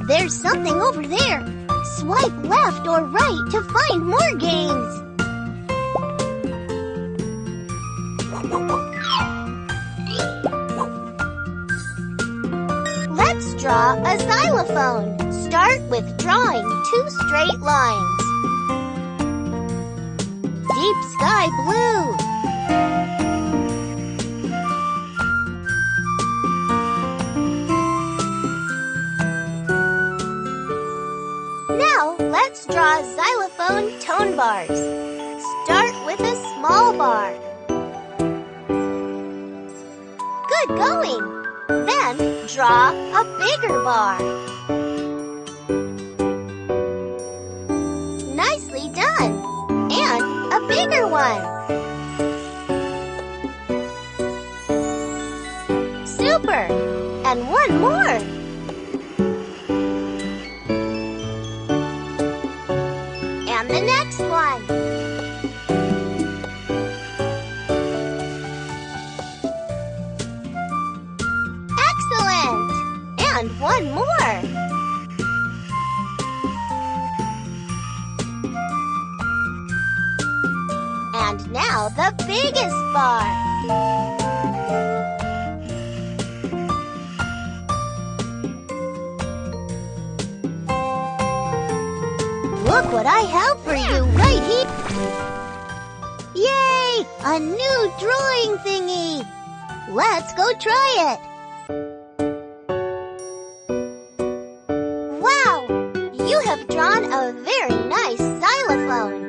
There's something over there. Swipe left or right to find more games. Let's draw a xylophone. Start with drawing 2 straight lines. Deep sky blue. Now let's draw xylophone tone bars. Start with a small bar. Good going! Then draw a bigger bar. Nicely done! And a bigger one. Super! And one more. And the next one. Excellent! And one more. And now the biggest bar. Look what I have for you right here. Yay! A new drawing thingy. Let's go try it. Wow! You have drawn a very nice xylophone.